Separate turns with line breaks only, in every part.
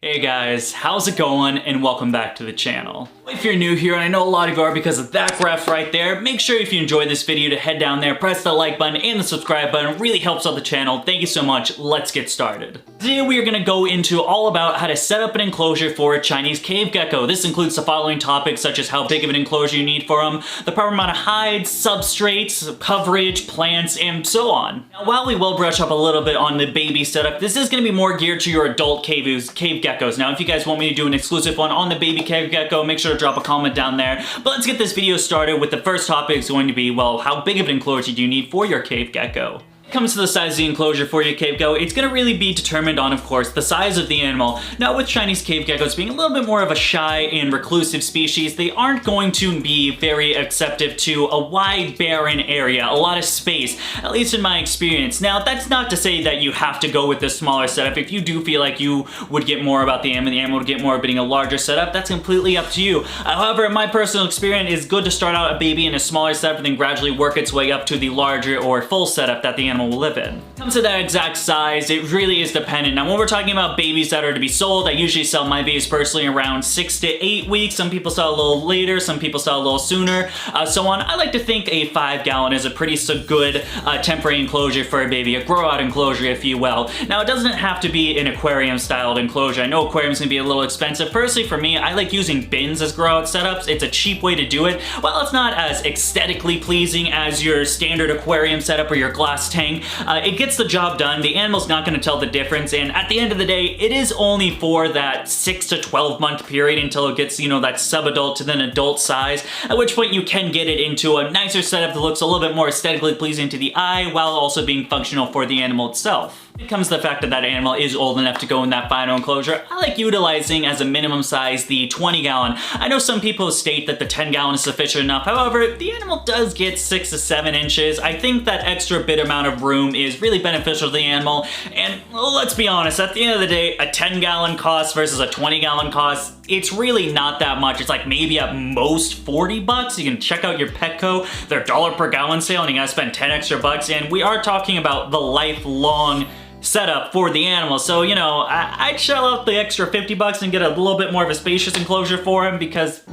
Hey guys, how's it going? And welcome back to the channel. If you're new here, and I know a lot of you are because of that graph right there, make sure if you enjoyed this video to head down there, press the like button and the subscribe button. It really helps out the channel. Thank you so much. Let's get started. Today we are going to go into all about how to set up an enclosure for a Chinese cave gecko. This includes the following topics such as how big of an enclosure you need for them, the proper amount of hides, substrates, coverage, plants, and so on. Now, while we will brush up a little bit on the baby setup, this is going to be more geared to your adult cave geckos. Now, if you guys want me to do an exclusive one on the baby cave gecko, make sure to drop a comment down there. But let's get this video started with the first topic is going to be, well, how big of an enclosure do you need for your cave gecko? When it comes to the size of the enclosure for your cave gecko, it's going to really be determined on, of course, the size of the animal. Now, with Chinese cave geckos being a little bit more of a shy and reclusive species, they aren't going to be very acceptive to a wide, barren area, a lot of space, at least in my experience. Now, that's not to say that you have to go with this smaller setup. If you do feel like you would get more about the animal would get more of being a larger setup, that's completely up to you. However, in my personal experience, it's good to start out a baby in a smaller setup and then gradually work its way up to the larger or full setup that the animal will live in. When it comes to that exact size, it really is dependent. Now, when we're talking about babies that are to be sold, I usually sell my babies personally around 6 to 8 weeks. Some people sell a little later, some people sell a little sooner, so on. I like to think a 5-gallon is a pretty good temporary enclosure for a baby, a grow-out enclosure, if you will. Now, it doesn't have to be an aquarium-styled enclosure. I know aquariums can be a little expensive. Personally, for me, I like using bins as grow-out setups. It's a cheap way to do it. While it's not as aesthetically pleasing as your standard aquarium setup or your glass tank, it gets the job done. The animal's not going to tell the difference, and at the end of the day, it is only for that 6 to 12 month period until it gets, that sub-adult to then adult size, at which point you can get it into a nicer setup that looks a little bit more aesthetically pleasing to the eye while also being functional for the animal itself. When it comes to the fact that that animal is old enough to go in that final enclosure, I like utilizing as a minimum size the 20-gallon. I know some people state that the 10-gallon is sufficient enough. However, the animal does get 6 to 7 inches. I think that extra bit amount of room is really beneficial to the animal. And let's be honest, at the end of the day, a 10-gallon cost versus a 20-gallon cost, it's really not that much. It's like maybe at most 40 bucks. You can check out your Petco, their $1 per gallon sale, and you gotta spend 10 extra bucks. And we are talking about the lifelong setup for the animal. So, I'd shell out the extra 50 bucks and get a little bit more of a spacious enclosure for him because,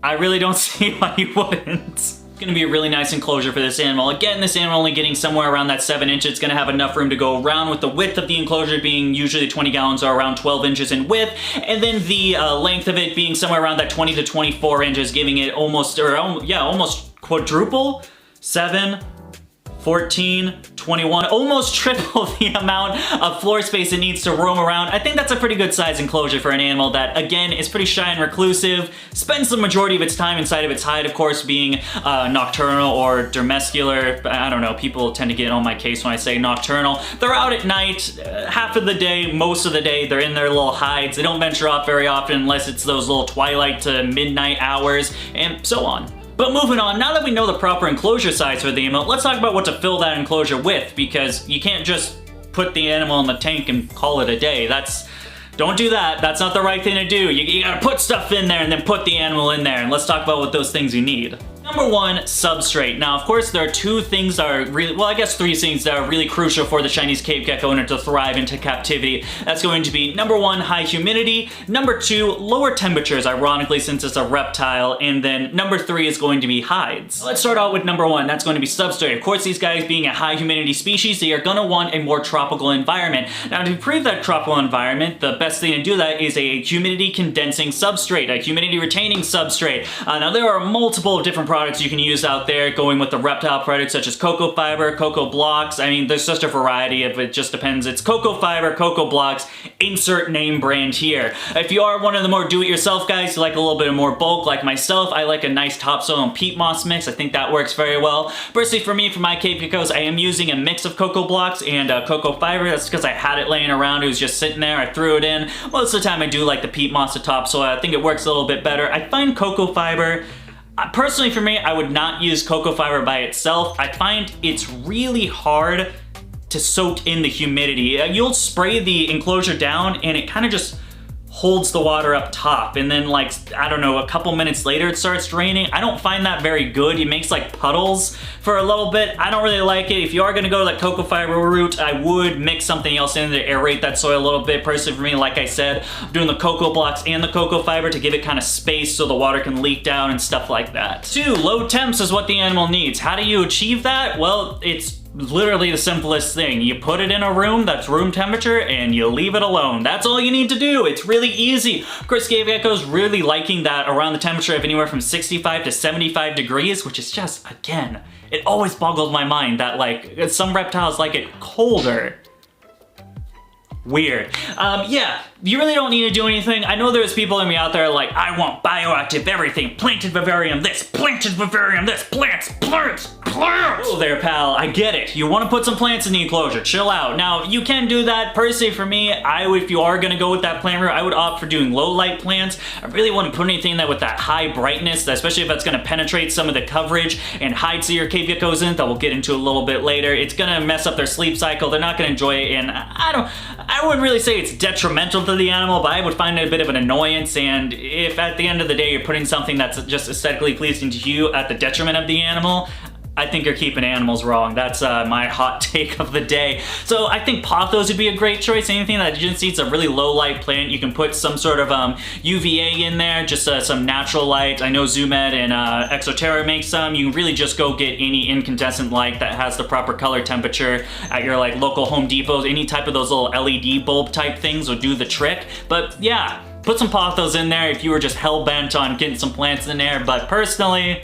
I really don't see why you wouldn't. It's gonna be a really nice enclosure for this animal. Again, this animal only getting somewhere around that 7 inches. It's gonna have enough room to go around, with the width of the enclosure being usually 20 gallons are around 12 inches in width, and then the length of it being somewhere around that 20 to 24 inches, giving it almost quadruple, 7, 14, 21, almost triple the amount of floor space it needs to roam around. I think that's a pretty good size enclosure for an animal that, again, is pretty shy and reclusive, spends the majority of its time inside of its hide, of course, being nocturnal or domesticular. I don't know, people tend to get on my case when I say nocturnal. They're out at night, half of the day, most of the day, they're in their little hides. They don't venture off very often unless it's those little twilight to midnight hours, and so on. But moving on, now that we know the proper enclosure size for the animal, let's talk about what to fill that enclosure with, because you can't just put the animal in the tank and call it a day. Don't do that. That's not the right thing to do. You gotta put stuff in there and then put the animal in there, and let's talk about what those things you need. Number 1, substrate. Now, of course, there are 2 things that are really, well, I guess 3 things that are really crucial for the Chinese cave gecko in order to thrive into captivity. That's going to be number 1, high humidity, number 2, lower temperatures, ironically, since it's a reptile, and then number 3 is going to be hides. Let's start out with number 1. That's going to be substrate. Of course, these guys being a high humidity species, they are going to want a more tropical environment. Now, to improve that tropical environment, the best thing to do that is a humidity condensing substrate, a humidity retaining substrate. Now, there are multiple different products you can use out there, going with the reptile products such as cocoa fiber, cocoa blocks. I mean, there's just a variety of it, just depends. It's cocoa fiber, cocoa blocks, insert name brand here. If you are one of the more do-it-yourself guys, you like a little bit more bulk like myself, I like a nice topsoil and peat moss mix. I think that works very well. Personally, for me, for my cave geckos, I am using a mix of cocoa blocks and cocoa fiber. That's because I had it laying around. It was just sitting there. I threw it in. Most of the time, I do like the peat moss to topsoil. I think it works a little bit better. I find cocoa fiber, personally for me, I would not use cocoa fiber by itself. I find it's really hard to soak in the humidity. You'll spray the enclosure down and it kind of just holds the water up top, and then like, I don't know, a couple minutes later it starts draining. I don't find that very good. It makes like puddles for a little bit. I don't really like it. If you are gonna go that cocoa fiber route, I would mix something else in to aerate that soil a little bit. Personally for me, like I said, I'm doing the cocoa blocks and the cocoa fiber to give it kind of space so the water can leak down and stuff like that. 2, low temps is what the animal needs. How do you achieve that? Well, it's literally the simplest thing. You put it in a room that's room temperature and you leave it alone. That's all you need to do. It's really easy. Of course, cave geckos really liking that around the temperature of anywhere from 65 to 75 degrees, which is just, again, it always boggles my mind that like some reptiles like it colder. Weird. Yeah, you really don't need to do anything. I know there's people in me out there like, I want bioactive everything, planted vivarium this, planted vivarium this, plants. Oh there, pal, I get it. You want to put some plants in the enclosure, chill out. Now, you can do that. Personally, for me, if you are going to go with that plant route, I would opt for doing low light plants. I really wouldn't put anything that with that high brightness, especially if that's going to penetrate some of the coverage and hide some of your cave geckos in, that we'll get into a little bit later. It's going to mess up their sleep cycle. They're not going to enjoy it, and I wouldn't really say it's detrimental to the animal, but I would find it a bit of an annoyance, and if at the end of the day you're putting something that's just aesthetically pleasing to you at the detriment of the animal, I think you're keeping animals wrong. That's my hot take of the day. So I think pothos would be a great choice. Anything that just needs a really low light plant. You can put some sort of UVA in there, just some natural light. I know ZoomEd and enclsoure make some. You can really just go get any incandescent light that has the proper color temperature at your like local Home Depots. Any type of those little LED bulb type things will do the trick. But yeah, put some pothos in there if you were just hell-bent on getting some plants in there. But personally,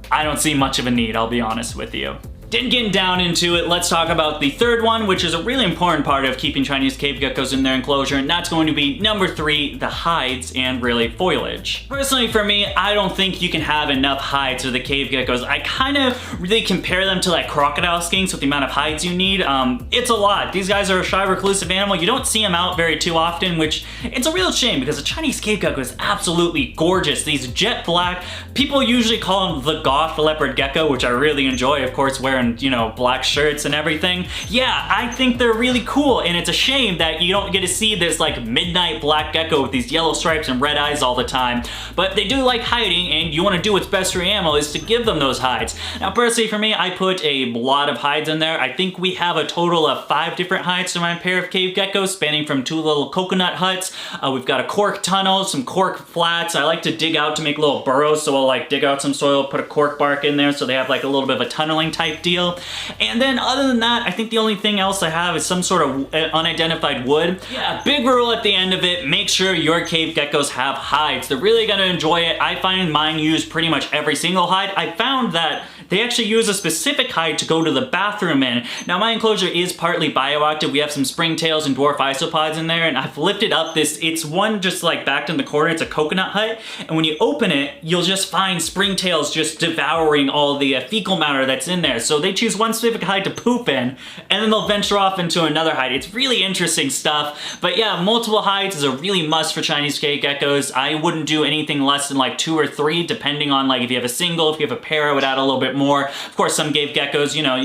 I don't see much of a need, I'll be honest with you. Then getting down into it, let's talk about the third one, which is a really important part of keeping Chinese cave geckos in their enclosure, and that's going to be number 3, the hides and really foliage. Personally for me, I don't think you can have enough hides for the cave geckos. I kind of really compare them to like crocodile skinks with the amount of hides you need. It's a lot. These guys are a shy reclusive animal. You don't see them out very too often, which it's a real shame because a Chinese cave gecko is absolutely gorgeous. These jet black, people usually call them the goth leopard gecko, which I really enjoy, of course, wearing, you know, black shirts and everything. Yeah, I think they're really cool, and it's a shame that you don't get to see this like midnight black gecko with these yellow stripes and red eyes all the time. But they do like hiding, and you want to do what's best for your animal is to give them those hides. Now, personally for me, I put a lot of hides in there. I think we have a total of 5 different hides to my pair of cave geckos, spanning from 2 little coconut huts. We've got a cork tunnel, some cork flats. I like to dig out to make little burrows, so I'll like dig out some soil, put a cork bark in there so they have like a little bit of a tunneling type deal. And then other than that, I think the only thing else I have is some sort of unidentified wood. Yeah, big rule at the end of it, make sure your cave geckos have hides. They're really gonna enjoy it. I find mine use pretty much every single hide. I found that they actually use a specific hide to go to the bathroom in. Now my enclosure is partly bioactive. We have some springtails and dwarf isopods in there, and I've lifted up this, it's one just like backed in the corner, it's a coconut hut, and when you open it, you'll just find springtails just devouring all the fecal matter that's in there. So they choose one specific hide to poop in, and then they'll venture off into another hide. It's really interesting stuff, but yeah, multiple hides is a really must for Chinese cave geckos. I wouldn't do anything less than like 2 or 3, depending on like if you have a single, if you have a pair, I would add a little bit more. Of course, some cave geckos, you know,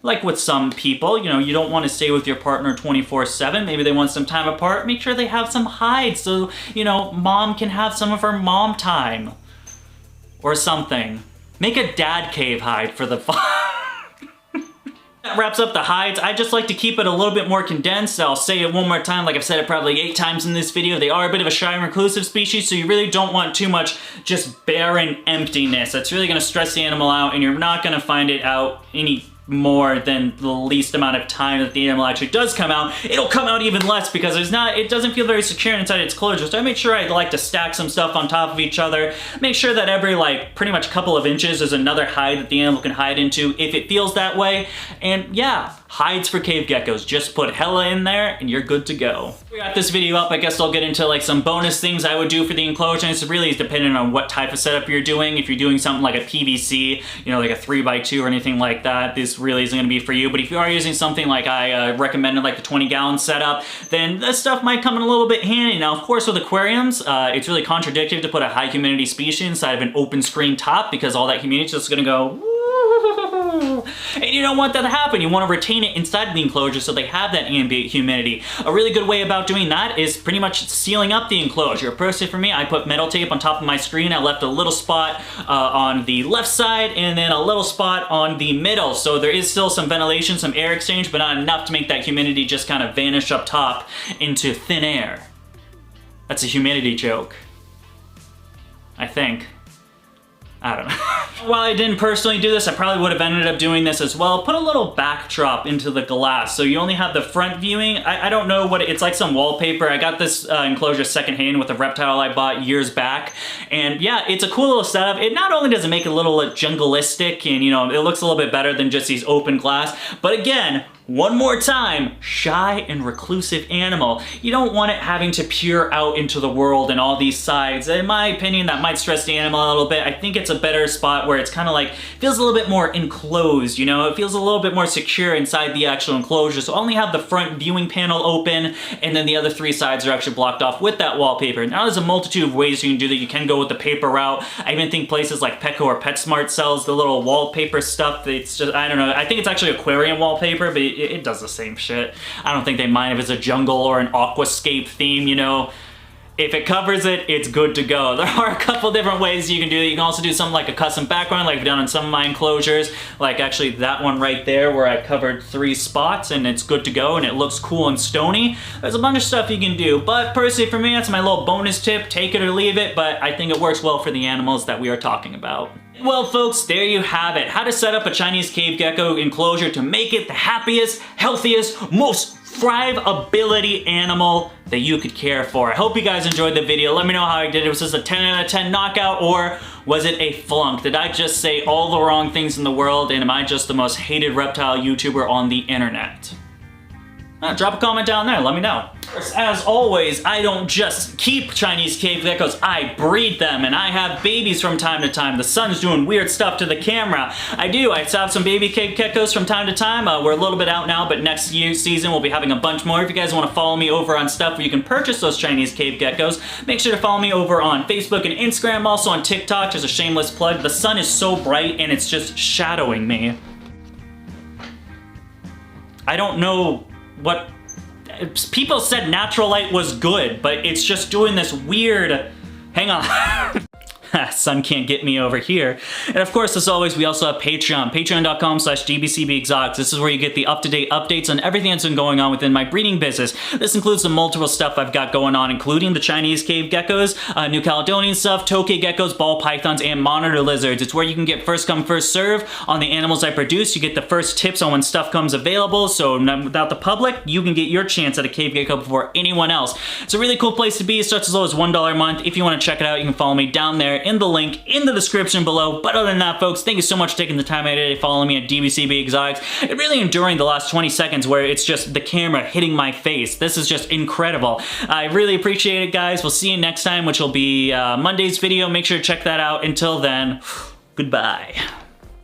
like with some people, you know, you don't want to stay with your partner 24/7. Maybe they want some time apart. Make sure they have some hides so, you know, mom can have some of her mom time or something. Make a dad cave hide for the fun. That wraps up the hides. I just like to keep it a little bit more condensed. I'll say it one more time, like I've said it probably 8 times in this video. They are a bit of a shy and reclusive species, so you really don't want too much just barren emptiness. That's really gonna stress the animal out, and you're not gonna find it out any more than the least amount of time that the animal actually does come out. It'll come out even less because it doesn't feel very secure inside its closure. So I make sure I like to stack some stuff on top of each other. Make sure that every like pretty much couple of inches there's another hide that the animal can hide into if it feels that way. And yeah, hides for cave geckos. Just put hella in there and you're good to go. We got this video up. I guess I'll get into like some bonus things I would do for the enclosure. It's really dependent on what type of setup you're doing. If you're doing something like a PVC, you know, like a 3x2 or anything like that, this really isn't gonna be for you. But if you are using something like I recommended, like the 20-gallon setup, then this stuff might come in a little bit handy. Now, of course, with aquariums, it's really contradictory to put a high humidity species inside of an open screen top because all that humidity is just gonna go And you don't want that to happen. You want to retain it inside of the enclosure so they have that ambient humidity. A really good way about doing that is pretty much sealing up the enclosure. Personally for me, I put metal tape on top of my screen. I left a little spot on the left side and then a little spot on the middle. So there is still some ventilation, some air exchange, but not enough to make that humidity just kind of vanish up top into thin air. That's a humidity joke. I think. I don't know. While I didn't personally do this, I probably would have ended up doing this as well. Put a little backdrop into the glass. So you only have the front viewing. I don't know what, it's like some wallpaper. I got this enclosure secondhand with a reptile I bought years back. And yeah, it's a cool little setup. It not only does it make it a little jungleistic and, you know, it looks a little bit better than just these open glass, but again, one more time, shy and reclusive animal. You don't want it having to peer out into the world and all these sides. In my opinion, that might stress the animal a little bit. I think it's a better spot where it's kind of like, feels a little bit more enclosed, you know? It feels a little bit more secure inside the actual enclosure. So only have the front viewing panel open, and then the other three sides are actually blocked off with that wallpaper. Now there's a multitude of ways you can do that. You can go with the paper route. I even think places like Petco or PetSmart sells the little wallpaper stuff. It's just, I don't know. I think it's actually aquarium wallpaper, but it does the same shit. I don't think they mind if it's a jungle or an aquascape theme, you know. If it covers it, it's good to go. There are a couple different ways you can do it. You can also do something like a custom background, like I've done on some of my enclosures, like actually that one right there where I covered 3 spots and it's good to go and it looks cool and stony. There's a bunch of stuff you can do, but personally for me, that's my little bonus tip. Take it or leave it, but I think it works well for the animals that we are talking about. Well, folks, there you have it. How to set up a Chinese cave gecko enclosure to make it the happiest, healthiest, most thrive-ability animal that you could care for. I hope you guys enjoyed the video. Let me know how I did. Was this a 10 out of 10 knockout or was it a flunk? Did I just say all the wrong things in the world and am I just the most hated reptile YouTuber on the internet? Drop a comment down there, let me know. As always, I don't just keep Chinese cave geckos, I breed them, and I have babies from time to time. The sun's doing weird stuff to the camera. I have some baby cave geckos from time to time. We're a little bit out now, but next year's season we'll be having a bunch more. If you guys want to follow me over on stuff where you can purchase those Chinese cave geckos, make sure to follow me over on Facebook and Instagram, also on TikTok, just a shameless plug. The sun is so bright and it's just shadowing me. I don't know what, people said natural light was good, but it's just doing this weird, hang on. Sun can't get me over here. And of course, as always, we also have Patreon, patreon.com/dbcbexotics. This is where you get the up-to-date updates on everything that's been going on within my breeding business. This includes the multiple stuff I've got going on, including the Chinese cave geckos, New Caledonian stuff, tokay geckos, ball pythons, and monitor lizards. It's where you can get first come, first serve on the animals I produce. You get the first tips on when stuff comes available, so without the public, you can get your chance at a cave gecko before anyone else. It's a really cool place to be. It starts as low as $1 a month. If you want to check it out, you can follow me down there in the link in the description below. But other than that, folks, thank you so much for taking the time out today following me at DBCB Exotics and really enduring the last 20 seconds where it's just the camera hitting my face. This is just incredible. I really appreciate it, guys. We'll see you next time, which will be Monday's video. Make sure to check that out. Until then, goodbye.